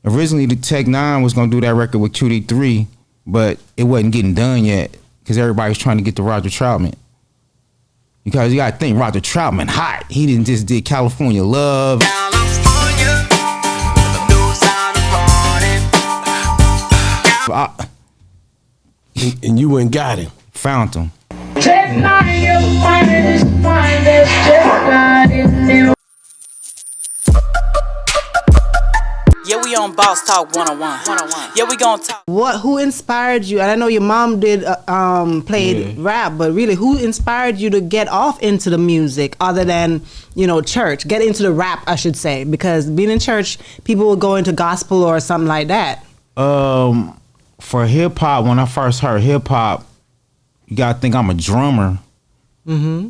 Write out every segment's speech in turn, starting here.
Originally, the N9ne was gonna do that record with QD3, but it wasn't getting done yet because everybody was trying to get to Roger Troutman. Because you gotta think, Roger Troutman hot. He didn't just did California Love. And you went and got him. Found him. N9ne, you're the finest, just got in you. Yeah, we on Boss Talk 101. Yeah, we gonna talk. Who inspired you? And I know your mom did played rap, but really, who inspired you to get off into the music other than, church? Get into the rap, I should say, because being in church, people will go into gospel or something like that. For hip hop, when I first heard hip hop, you gotta think I'm a drummer. Mm-hmm.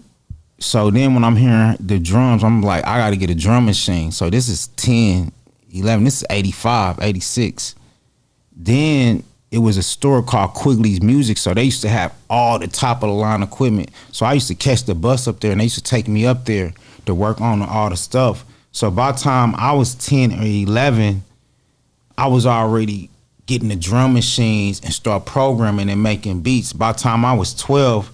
So then when I'm hearing the drums, I'm like, I gotta get a drum machine. So this is 10, 11, this is 85, 86. Then it was a store called Quigley's Music, so they used to have all the top of the line equipment. So I used to catch the bus up there, and they used to take me up there to work on all the stuff. So by the time I was 10 or 11, I was already getting the drum machines and start programming and making beats. By the time I was 12,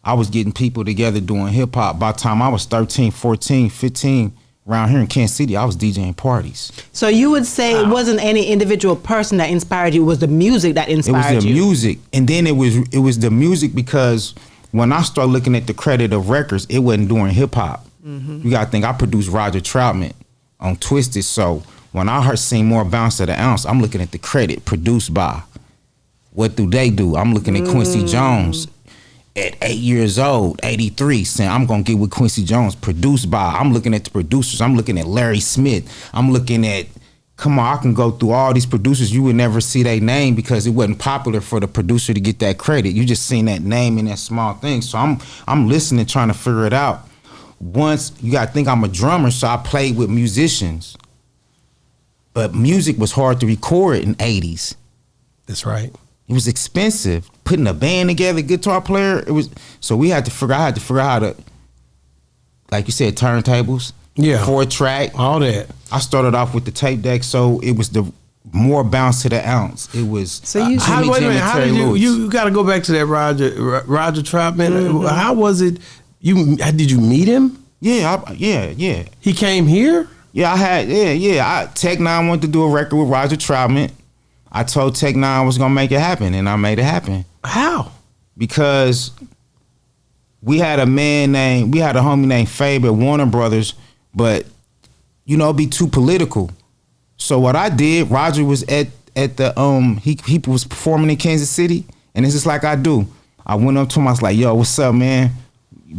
I was getting people together doing hip hop. By the time I was 13, 14, 15, around here in Kansas City, I was DJing parties. So you would say it wasn't any individual person that inspired you, it was the music that inspired you? It was the music. And then it was the music because when I started looking at the credit of records, it wasn't doing hip hop. Mm-hmm. You gotta think I produced Roger Troutman on Twisted, so when I seen More Bounce to the Ounce, I'm looking at the credit produced by. What do they do? I'm looking at Quincy Jones at 8 years old, 83, saying I'm gonna get with Quincy Jones, produced by. I'm looking at the producers. I'm looking at Larry Smith. I'm looking at, come on, I can go through all these producers. You would never see their name because it wasn't popular for the producer to get that credit. You just seen that name in that small thing. So I'm listening, trying to figure it out. Once, you gotta think I'm a drummer, so I played with musicians. But music was hard to record in 80s. That's right. It was expensive. Putting a band together, guitar player, so I had to figure out how to, like you said, turntables. Yeah. 4-track. All that. I started off with the tape deck, so it was the More Bounce to the Ounce. It was so how did you got to go back to that Roger Troutman. Mm-hmm. How was it? Did you meet him? Yeah. He came here? Yeah, N9ne wanted to do a record with Roger Troutman. I told N9ne I was gonna make it happen, and I made it happen. How? Because we had a homie named Fabe at Warner Brothers, but it'd be too political. So what I did, Roger was at the he was performing in Kansas City, and it's just like I do. I went up to him, I was like, yo, what's up, man?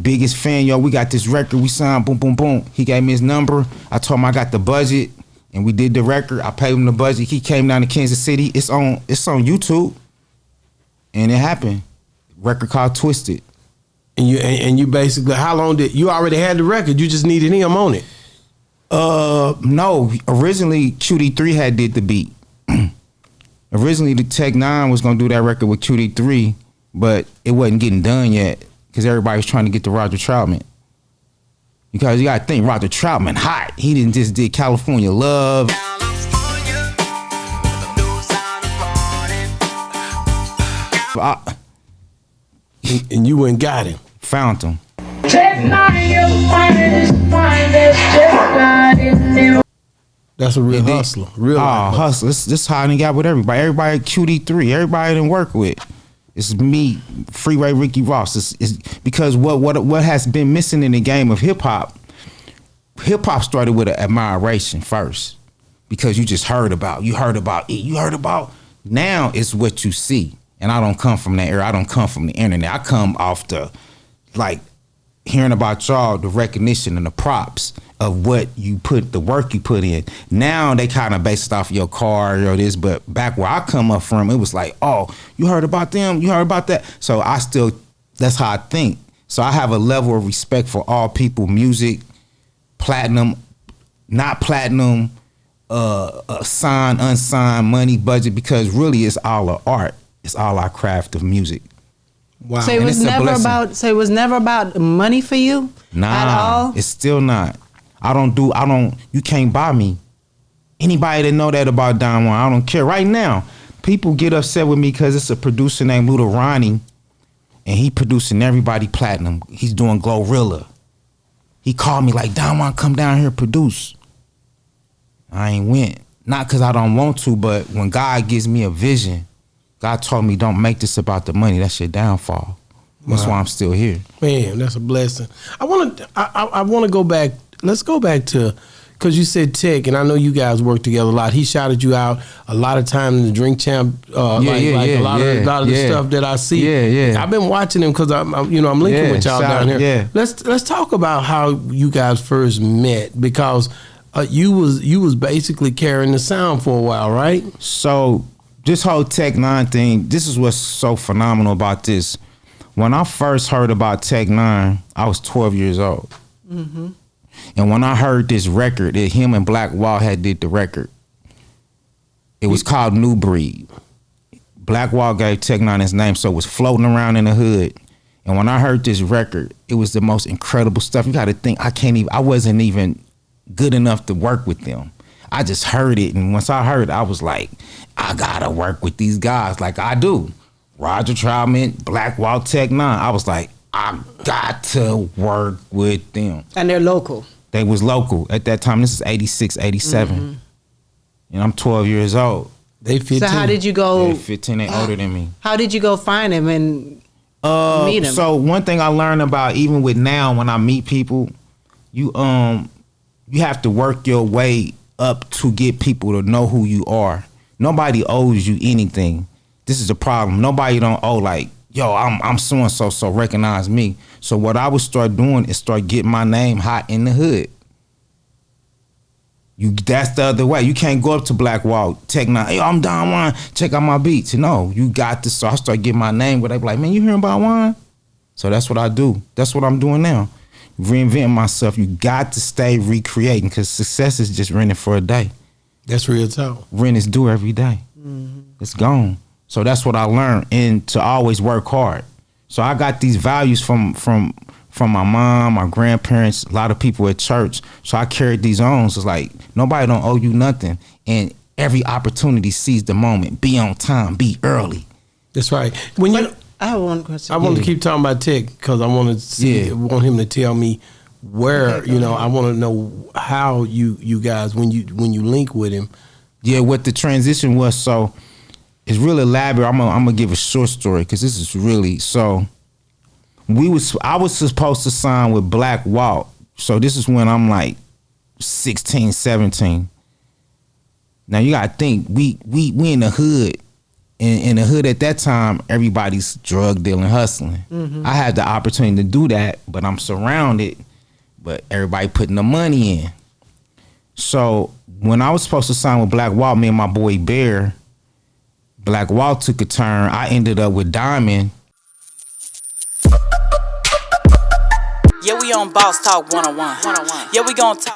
Biggest fan, yo, we got this record, we signed, boom, boom, boom. He gave me his number. I told him I got the budget, and we did the record. I paid him the budget. He came down to Kansas City. It's on YouTube, and it happened. Record called Twisted. And you basically, how long did you already had the record? You just needed him on it. No. Originally, QD3 did the beat. Originally, the N9ne was gonna do that record with QD3, but it wasn't getting done yet because everybody was trying to get to Roger Troutman. Because you gotta think, Roger Troutman hot. He didn't just did California Love. And you went and got him. Found him. N9ne, you're the finest, just got in you. That's a real hustler. Real hustler. This is how I got with everybody. Everybody at QD3. Everybody I didn't work with. It's me, Freeway Ricky Ross. It's because what has been missing in the game of hip hop started with an admiration first, because you just heard about it. Now it's what you see, and I don't come from that era. I don't come from the internet. I come off the hearing about y'all, the recognition and the props of the work you put in. Now they kind of base it off your car or this, but back where I come up from, it was like, oh, you heard about them, you heard about that. So that's how I think. So I have a level of respect for all people, music, platinum, not platinum, signed, unsigned, money, budget, because really it's all an art. It's all our craft of music. Wow. So it was never about money for you? Nah, at all? It's still not. You can't buy me. Anybody that know that about Don Juan, I don't care. Right now, people get upset with me because it's a producer named Ronnie, and he producing everybody platinum. He's doing Glorilla. He called me like, Don Juan, come down here produce. I ain't went. Not because I don't want to, but when God gives me a vision, God told me don't make this about the money. That's your downfall. That's why I'm still here. Man, that's a blessing. I want to go back. Let's go back to, because you said Tech, and I know you guys work together a lot. He shouted you out a lot of time in the Drink Champ, a lot of the stuff that I see. Yeah. I've been watching him because I'm linking with y'all down here. Yeah. Let's talk about how you guys first met, because you was basically carrying the sound for a while, right? So this whole N9ne thing, this is what's so phenomenal about this. When I first heard about N9ne, I was 12 years old. Mm-hmm. And when I heard this record, that him and Black Wall had did the record, it was called New Breed. Black Wall gave N9ne his name, so it was floating around in the hood. And when I heard this record, it was the most incredible stuff. You got to think, I wasn't even good enough to work with them. I just heard it, and once I heard it, I was like, I gotta work with these guys like I do. Roger Troutman, Black Wall, N9ne. I was like, I got to work with them. And they're local. They was local. At that time, this is 86, 87. Mm-hmm. And I'm 12 years old. They 15. So how did you go? They're 15, they older than me. How did you go find him and meet him? So one thing I learned about, even with now when I meet people, you have to work your way up to get people to know who you are. Nobody owes you anything. This is the problem. Nobody don't owe like, yo, I'm so-and-so, so recognize me. So what I would start doing is start getting my name hot in the hood. That's the other way. You can't go up to Black Wall, N9ne, hey, I'm Don Juan, check out my beats. No, you got this. So I start getting my name where they be like, man, you hearing about Juan? So that's what I do. That's what I'm doing now. Reinventing myself. You got to stay recreating, because success is just renting for a day. That's real talk. Rent is due every day. Mm-hmm. It's gone. So that's what I learned, and to always work hard. So I got these values from my mom, my grandparents, a lot of people at church. So I carried these on. So it's like, nobody don't owe you nothing. And every opportunity, seize the moment. Be on time. Be early. That's right. I have one question. I want to keep talking about Tech, because I want to want him to tell me where, I want to know how you guys, when you link with him. Yeah, what the transition was, so it's really elaborate. I'm gonna give a short story, because this is really, so I was supposed to sign with Black Walt. So this is when I'm like 16, 17. Now you gotta think, we in the hood. In the hood at that time, everybody's drug dealing, hustling. Mm-hmm. I had the opportunity to do that, but I'm surrounded, but everybody putting the money in. So when I was supposed to sign with Black Walt, me and my boy Bear, Black Walt took a turn. I ended up with Diamond. Yeah, we on Boss Talk 101. Yeah, we gonna talk.